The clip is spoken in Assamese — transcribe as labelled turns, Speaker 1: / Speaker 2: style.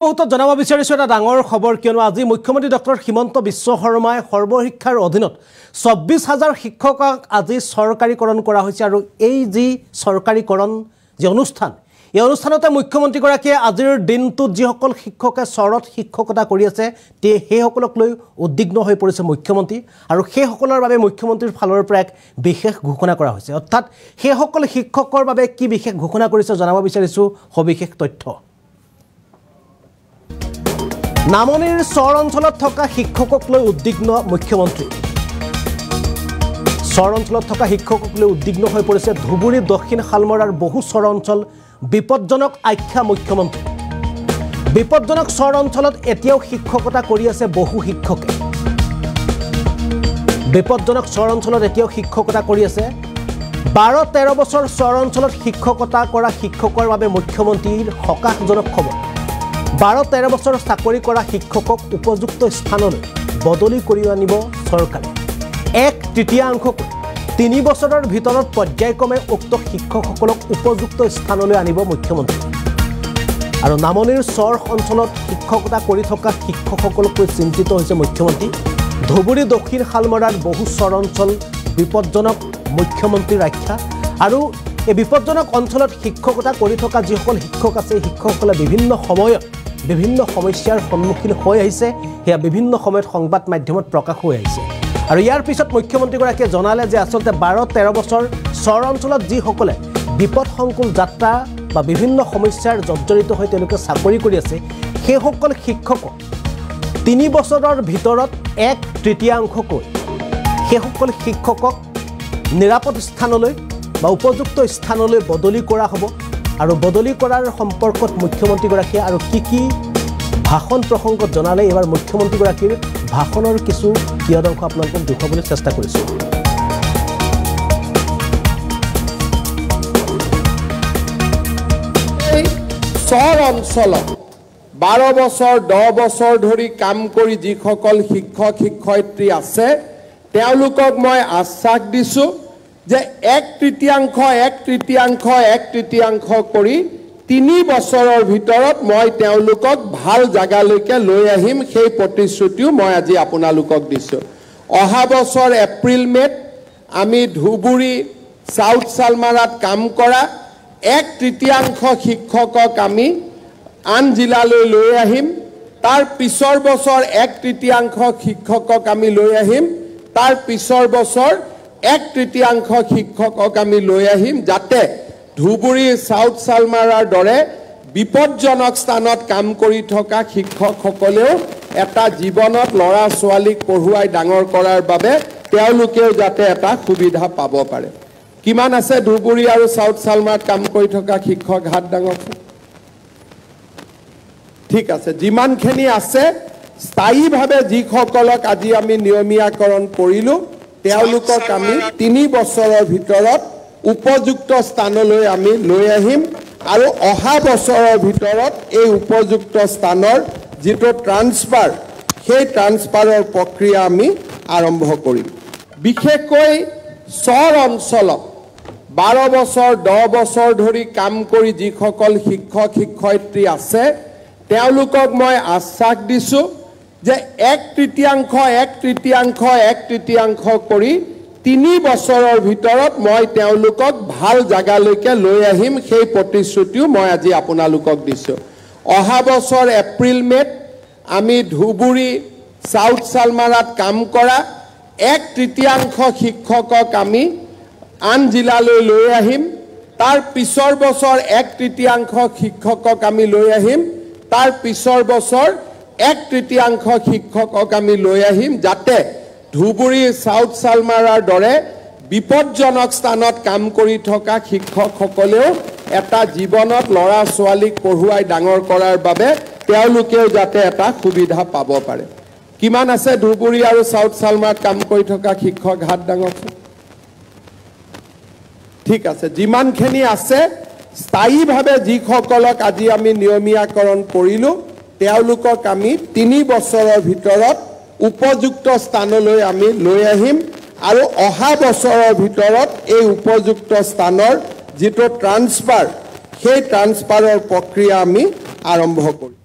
Speaker 1: মুহূৰ্তত জনাব বিচাৰিছো এটা ডাঙৰ খবৰ কিয়নো আজি মুখ্যমন্ত্ৰী ডক্টৰ হিমন্ত বিশ্ব শৰ্মাই সৰ্বশিক্ষাৰ অধীনত ২৪,০০০ শিক্ষকক আজি চৰকাৰীকৰণ কৰা হৈছে আৰু এই যি চৰকাৰীকৰণ যে অনুষ্ঠান এই অনুষ্ঠানতে মুখ্যমন্ত্ৰীগৰাকীয়ে আজিৰ দিনটোত যিসকল শিক্ষকে চৰত শিক্ষকতা কৰি আছে সেইসকলক লৈ উদ্বিগ্ন হৈ পৰিছে মুখ্যমন্ত্ৰী আৰু সেইসকলৰ বাবে মুখ্যমন্ত্ৰীৰ ফালৰ পৰা এক বিশেষ ঘোষণা কৰা হৈছে অৰ্থাৎ সেইসকল শিক্ষকৰ বাবে কি বিশেষ ঘোষণা কৰিছে জনাব বিচাৰিছো সবিশেষ তথ্য নামনিৰ চৰ অঞ্চলত থকা শিক্ষকক লৈ উদ্বিগ্ন মুখ্যমন্ত্ৰী চৰ অঞ্চলত থকা শিক্ষকক লৈ উদ্বিগ্ন হৈ পৰিছে ধুবুৰী দক্ষিণ শালমৰাৰ বহু চৰ অঞ্চল বিপদজনক আখ্যা মুখ্যমন্ত্ৰী বিপদজনক চৰ অঞ্চলত এতিয়াও শিক্ষকতা কৰি আছে বহু শিক্ষকে বিপদজনক চৰ অঞ্চলত এতিয়াও শিক্ষকতা কৰি আছে ১২-১৩ বছৰ চৰ অঞ্চলত শিক্ষকতা কৰা শিক্ষকৰ বাবে মুখ্যমন্ত্ৰীৰ হতাশজনক খবৰ ১২-১৩ বছৰ চাকৰি কৰা শিক্ষকক উপযুক্ত স্থানলৈ বদলি কৰি আনিব চৰকাৰে ১/৩ ৩ বছৰৰ ভিতৰত পৰ্যায়ক্ৰমে উক্ত শিক্ষকসকলক উপযুক্ত স্থানলৈ আনিব মুখ্যমন্ত্ৰী আৰু নামনিৰ চৰ অঞ্চলত শিক্ষকতা কৰি থকা শিক্ষকসকলক চিন্তিত হৈছে মুখ্যমন্ত্ৰী ধুবুৰী দক্ষিণ শালমৰাৰ বহু চৰ অঞ্চল বিপদজনক মুখ্যমন্ত্ৰীৰ আখ্যা আৰু এই বিপদজনক অঞ্চলত শিক্ষকতা কৰি থকা যিসকল শিক্ষক আছে শিক্ষকসকলে বিভিন্ন সময়ত বিভিন্ন সমস্যাৰ সন্মুখীন হৈ আহিছে হেয়া বিভিন্ন সময়ত সংবাদ মাধ্যমত প্ৰকাশ হৈ আহিছে আৰু ইয়াৰ পিছত মুখ্যমন্ত্ৰীগৰাকীয়ে জনালে যে আসলতে ১২-১৩ বছৰ চৰ অঞ্চলত যিসকলে বিপদসংকুল যাত্ৰা বা বিভিন্ন সমস্যাৰ জৰ্জৰিত হৈ তেওঁলোকে চাকৰি কৰি আছে সেইসকল শিক্ষকক ৩ বছৰৰ ভিতৰত ১/৩ সেইসকল শিক্ষকক নিৰাপদ স্থানলৈ বা উপযুক্ত স্থানলৈ বদলি কৰা হ'ব আৰু বদলি কৰাৰ সম্পৰ্কত মুখ্যমন্ত্ৰীগৰাকীয়ে আৰু কি ভাষণ প্ৰসংগত জনালে এবাৰ মুখ্যমন্ত্ৰীগৰাকীৰ ভাষণৰ কিছু কিয়দংশ আপোনালোকক দেখুৱাবলৈ চেষ্টা কৰিছোঁ
Speaker 2: চৰ অঞ্চলত ১২ বছৰ ১০ বছৰ ধৰি কাম কৰি যিসকল শিক্ষক শিক্ষয়িত্ৰী আছে তেওঁলোকক মই আশ্বাস দিছোঁ যে ১/৩ কৰি ৩ বছৰৰ ভিতৰত মই তেওঁলোকক ভাল জাগালৈকে লৈ আহিম সেই প্ৰতিশ্ৰুতিও মই আজি আপোনালোকক দিছোঁ অহা বছৰ এপ্ৰিল মে'ত আমি ধুবুৰী সাউথ শালমাৰাত কাম কৰা ১/৩ শিক্ষকক আমি আন জিলালৈ লৈ আহিম তাৰ পিছৰ বছৰ ১/৩ শিক্ষকক আমি লৈ আহিম তাৰ পিছৰ বছৰ ১/৩ শিক্ষকক আমি লৈ আহিম যাতে ধুবুৰী সাউথ শালমাৰাৰ দৰে বিপদজনক স্থানত কাম কৰি থকা শিক্ষকসকলেও এটা জীৱনত ল'ৰা ছোৱালীক পঢ়ুৱাই ডাঙৰ কৰাৰ বাবে তেওঁলোকেও যাতে এটা সুবিধা পাব পাৰে কিমান আছে ধুবুৰী আৰু সাউথ শালমাৰাত কাম কৰি থকা শিক্ষক হাত ডাঙৰক ঠিক আছে যিমানখিনি আছে স্থায়ীভাৱে যিসকলক আজি আমি নিয়মীয়াকৰণ কৰিলোঁ তেওঁলোকক আমি ৩ বছৰৰ ভিতৰত উপযুক্ত স্থানলৈ আমি লৈ আহিম আৰু অহা বছৰৰ ভিতৰত এই উপযুক্ত স্থানৰ যিটো ট্ৰান্সফাৰ সেই ট্ৰান্সফাৰৰ প্ৰক্ৰিয়া আমি আৰম্ভ কৰিম বিশেষকৈ চৰ অঞ্চলত ১২ বছৰ ১০ বছৰ ধৰি কাম কৰি যিসকল শিক্ষক শিক্ষয়িত্ৰী আছে তেওঁলোকক মই আশ্বাস দিছোঁ যে ১/৩ কৰি ৩ বছৰৰ ভিতৰত মই তেওঁলোকক ভাল জাগালৈকে লৈ আহিম সেই প্ৰতিশ্ৰুতিও মই আজি আপোনালোকক দিছোঁ অহা বছৰ এপ্ৰিল মে'ত আমি ধুবুৰী সাউথ শালমাৰাত কাম কৰা ১/৩ শিক্ষকক আমি আন জিলালৈ লৈ আহিম তাৰ পিছৰ বছৰ ১/৩ শিক্ষকক আমি লৈ আহিম তাৰ পিছৰ বছৰ ১/৩ শিক্ষকক আমি লৈ আহিম যাতে ধুবুৰী সাউথ শালমাৰাৰ দৰে বিপদজনক স্থানত কাম কৰি থকা শিক্ষকসকলেও এটা জীৱনত ল'ৰা ছোৱালীক পঢ়ুৱাই ডাঙৰ কৰাৰ বাবে তেওঁলোকেও যাতে এটা সুবিধা পাব পাৰে কিমান আছে ধুবুৰী আৰু সাউথ শালমাৰাত কাম কৰি থকা শিক্ষক হাত ডাঙৰক ঠিক আছে যিমানখিনি আছে স্থায়ীভাৱে যিসকলক আজি আমি নিয়মীয়াকৰণ কৰিলোঁ তেওঁলোকক আমি ৩ বছৰৰ ভিতৰত উপযুক্ত স্থানলৈ আমি লৈ আহিম আৰু অহা বছৰৰ ভিতৰত এই উপযুক্ত স্থানৰ যিটো ট্ৰান্সফাৰ সেই ট্ৰান্সফাৰৰ প্ৰক্ৰিয়া আমি আৰম্ভ কৰিম